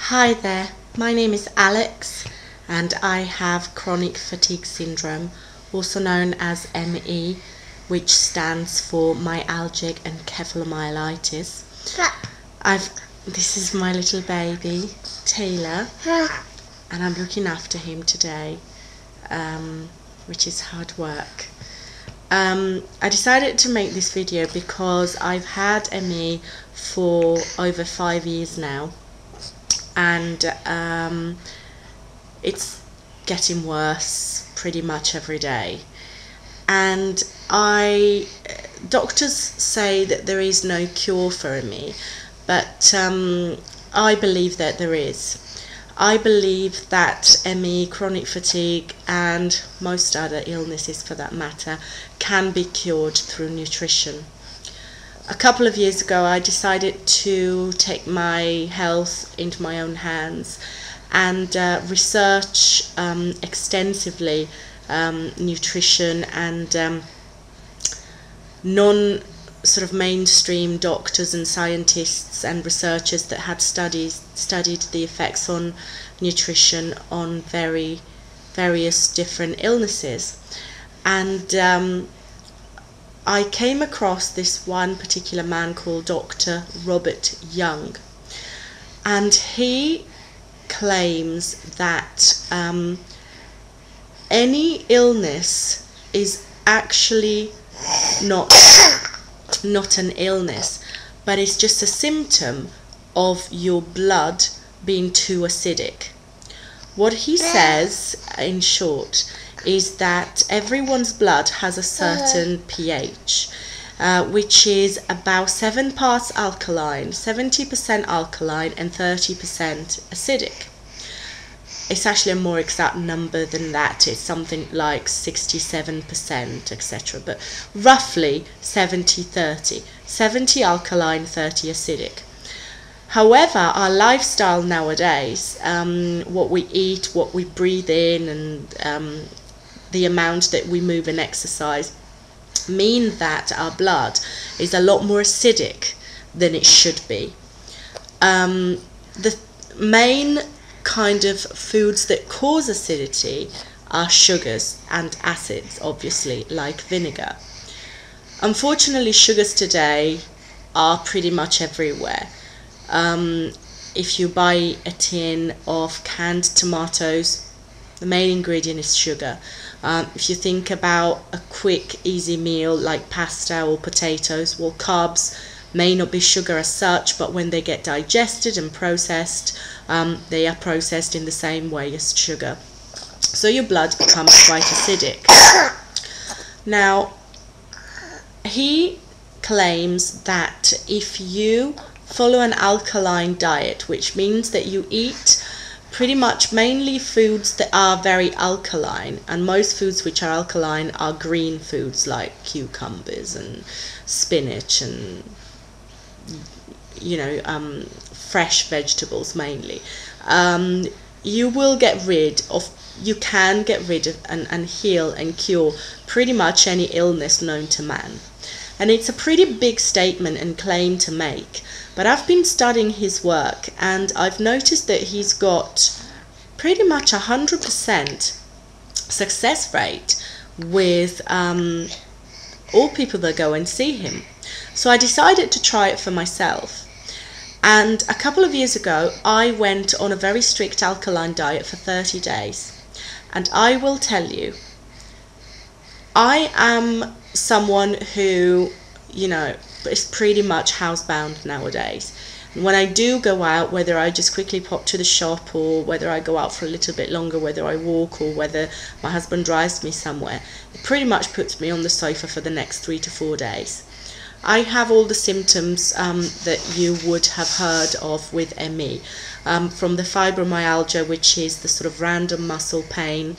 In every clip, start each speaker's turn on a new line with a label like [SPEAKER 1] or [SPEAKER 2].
[SPEAKER 1] Hi there, my name is Alex and I have chronic fatigue syndrome, also known as ME, which stands for myalgic encephalomyelitis. This is my little baby, Taylor, and I'm looking after him today, which is hard work. I decided to make this video because I've had ME for over 5 years now, and it's getting worse pretty much every day. And doctors say that there is no cure for ME, but I believe that there is. I believe that ME, chronic fatigue, and most other illnesses for that matter, can be cured through nutrition. A couple of years ago I decided to take my health into my own hands and research extensively nutrition, and mainstream doctors and scientists and researchers that had studied the effects on nutrition on various different illnesses. And I came across this one particular man called Dr. Robert Young, and he claims that any illness is actually not an illness, but it's just a symptom of your blood being too acidic. What he says, in short, is that everyone's blood has a certain pH, which is about 7 parts alkaline, 70% alkaline, and 30% acidic. It's actually a more exact number than that. It's something like 67%, etc. But roughly 70-30. 70 alkaline, 30 acidic. However, our lifestyle nowadays, what we eat, what we breathe in, and the amount that we move and exercise, mean that our blood is a lot more acidic than it should be. The main kind of foods that cause acidity are sugars and acids, obviously, like vinegar. Unfortunately, sugars today are pretty much everywhere. If you buy a tin of canned tomatoes, the main ingredient is sugar. If you think about a quick, easy meal like pasta or potatoes, well, carbs may not be sugar as such, but when they get digested and processed, they are processed in the same way as sugar. So your blood becomes quite acidic. Now, he claims that if you follow an alkaline diet, which means that you eat pretty much mainly foods that are very alkaline, and most foods which are alkaline are green foods like cucumbers and spinach and fresh vegetables mainly, you can get rid of and heal and cure pretty much any illness known to man. And it's a pretty big statement and claim to make, but I've been studying his work and I've noticed that he's got pretty much 100% success rate with all people that go and see him. So I decided to try it for myself. And a couple of years ago, I went on a very strict alkaline diet for 30 days. And I will tell you, I am someone who, is pretty much housebound nowadays. And when I do go out, whether I just quickly pop to the shop, or whether I go out for a little bit longer, whether I walk, or whether my husband drives me somewhere, it pretty much puts me on the sofa for the next 3 to 4 days. I have all the symptoms that you would have heard of with ME, from the fibromyalgia, which is the sort of random muscle pain,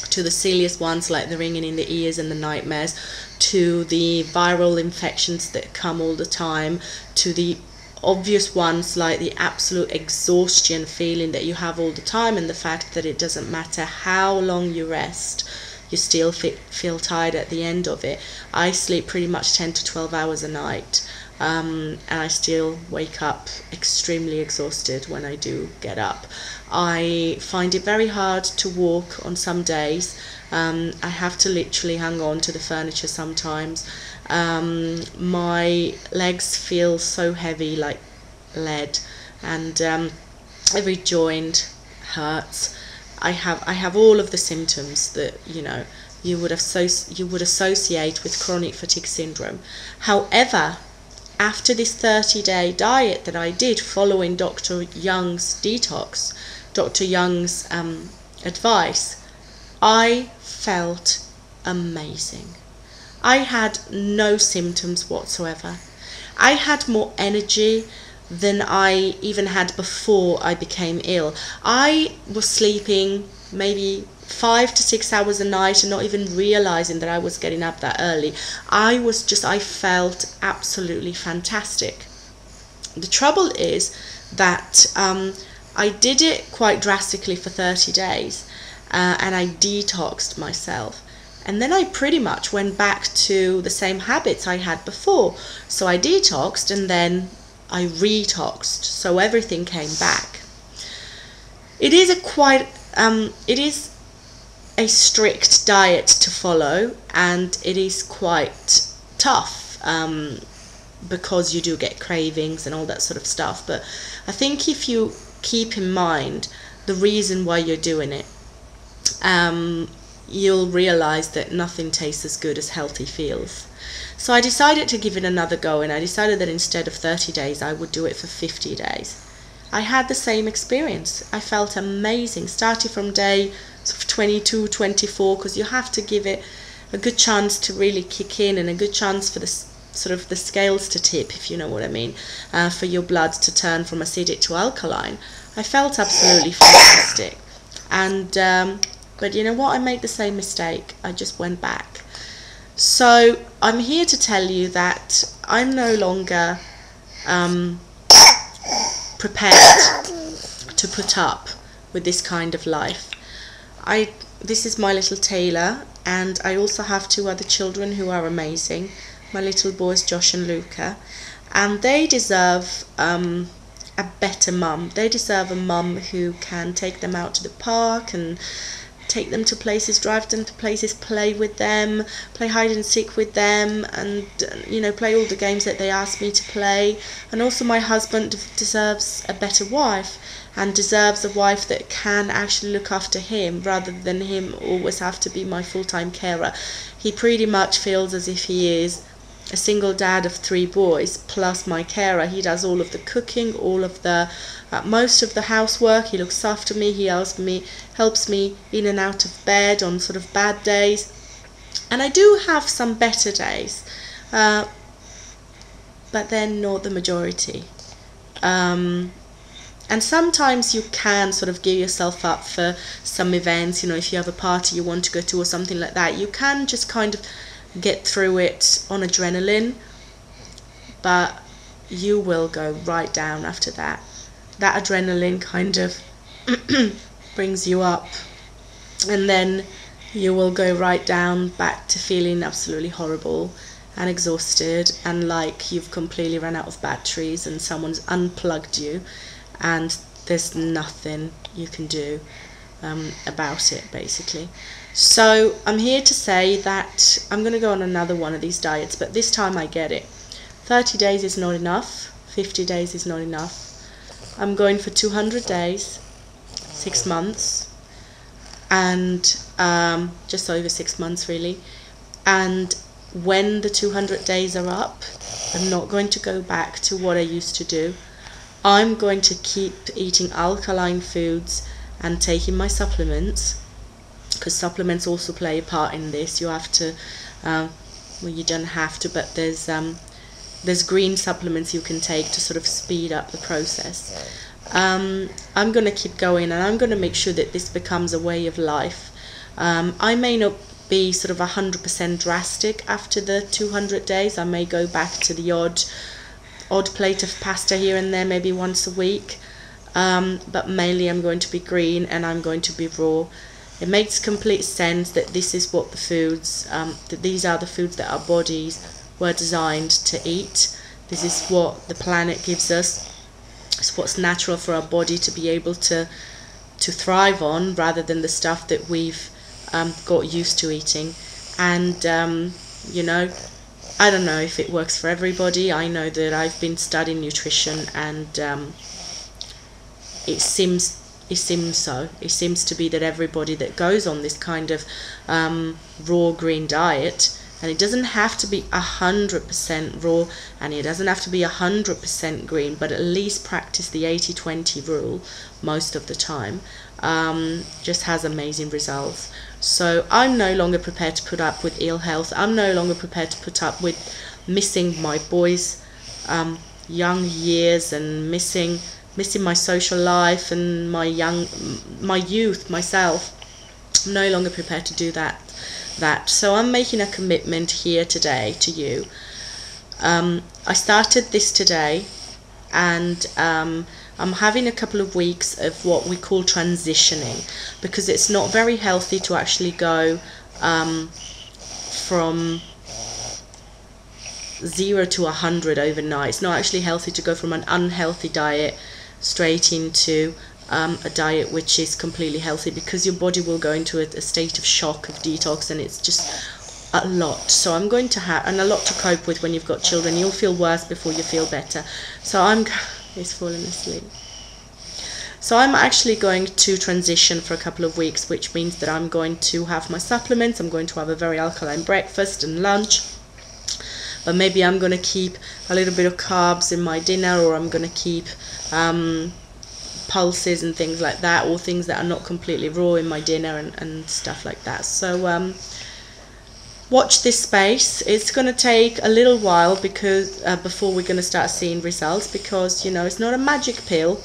[SPEAKER 1] to the serious ones like the ringing in the ears and the nightmares, to the viral infections that come all the time, to the obvious ones like the absolute exhaustion feeling that you have all the time, and the fact that it doesn't matter how long you rest, you still feel tired at the end of it. I sleep pretty much 10 to 12 hours a night. and I still wake up extremely exhausted when I do get up. I find it very hard to walk on some days. I have to literally hang on to the furniture sometimes. My legs feel so heavy, like lead, and every joint hurts. I have all of the symptoms that you would associate with chronic fatigue syndrome. However, after this 30-day diet that I did following Dr. Young's detox, Dr. Young's advice, I felt amazing. I had no symptoms whatsoever. I had more energy than I even had before I became ill. I was sleeping maybe 5 to 6 hours a night and not even realizing that I was getting up that early. I felt absolutely fantastic. The trouble is that I did it quite drastically for 30 days and I detoxed myself. And then I pretty much went back to the same habits I had before. So I detoxed and then I retoxed. So everything came back. It is a strict diet to follow, and it is quite tough because you do get cravings and all that sort of stuff. But I think if you keep in mind the reason why you're doing it, you'll realize that nothing tastes as good as healthy feels. So I decided to give it another go, and I decided that instead of 30 days I would do it for 50 days. I had the same experience. I felt amazing, starting from day sort of 22, 24, because you have to give it a good chance to really kick in and a good chance for the sort of the scales to tip, if you know what I mean, for your blood to turn from acidic to alkaline. I felt absolutely fantastic. And but you know what? I made the same mistake. I just went back. So I'm here to tell you that I'm no longer prepared to put up with this kind of life. This is my little Taylor, and I also have 2 other children who are amazing. My little boys, Josh and Luca, and they deserve a better mum. They deserve a mum who can take them out to the park and take them to places, drive them to places, play with them, play hide and seek with them, and play all the games that they ask me to play. And also my husband deserves a better wife, and deserves a wife that can actually look after him rather than him always have to be my full-time carer. He pretty much feels as if he is a single dad of 3 boys plus my carer. He does all of the cooking, all of the most of the housework. He looks after me. He helps me in and out of bed on sort of bad days, and I do have some better days, but then not the majority. And sometimes you can sort of gear yourself up for some events. If you have a party you want to go to or something like that, you can just kind of get through it on adrenaline, but you will go right down after that. That adrenaline kind of brings you up, and then you will go right down back to feeling absolutely horrible and exhausted and like you've completely run out of batteries and someone's unplugged you, and there's nothing you can do about it, basically. So I'm here to say that I'm going to go on another one of these diets, but this time I get it. 30 days is not enough, 50 days is not enough. I'm going for 200 days, 6 months, and just over 6 months really. And when the 200 days are up, I'm not going to go back to what I used to do. I'm going to keep eating alkaline foods and taking my supplements, because supplements also play a part in this. You have to, well, you don't have to, but there's green supplements you can take to sort of speed up the process. I'm going to keep going, and I'm going to make sure that this becomes a way of life. I may not be sort of 100% drastic after the 200 days. I may go back to the odd plate of pasta here and there, maybe once a week, but mainly I'm going to be green and I'm going to be raw. It makes complete sense that this is what the foods, that these are the foods that our bodies were designed to eat. This is what the planet gives us. It's what's natural for our body to be able to thrive on, rather than the stuff that we've got used to eating. And you know, I don't know if it works for everybody. I know that I've been studying nutrition, and it seems so. It seems to be that everybody that goes on this kind of raw green diet, and it doesn't have to be 100% raw, and it doesn't have to be 100% green, but at least practice the 80-20 rule most of the time, just has amazing results. So I'm no longer prepared to put up with ill health. I'm no longer prepared to put up with missing my boys' young years, and missing my social life and my youth, myself. I'm no longer prepared to do that. So I'm making a commitment here today to you. I started this today, and I'm having a couple of weeks of what we call transitioning, because it's not very healthy to actually go from 0 to 100 overnight. It's not actually healthy to go from an unhealthy diet straight into a diet which is completely healthy, because your body will go into a state of shock, of detox, and it's just a lot. So I'm going to have, and a lot to cope with when you've got children. You'll feel worse before you feel better. So he's falling asleep. So I'm actually going to transition for a couple of weeks, which means that I'm going to have my supplements. I'm going to have a very alkaline breakfast and lunch, but maybe I'm going to keep a little bit of carbs in my dinner, or I'm going to keep pulses and things like that, or things that are not completely raw in my dinner, and stuff like that. So watch this space. It's going to take a little while, because before we're going to start seeing results, because, you know, it's not a magic pill.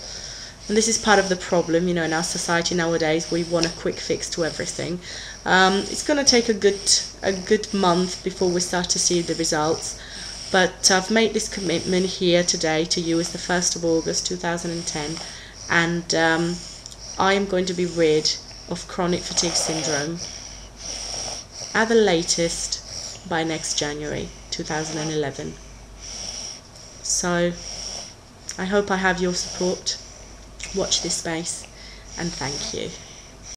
[SPEAKER 1] And this is part of the problem, you know, in our society nowadays. We want a quick fix to everything. It's going to take a good month before we start to see the results. But I've made this commitment here today to you. It's the 1st of August 2010, and I am going to be rid of chronic fatigue syndrome at the latest by next January 2011. So I hope I have your support. Watch this space, and thank you.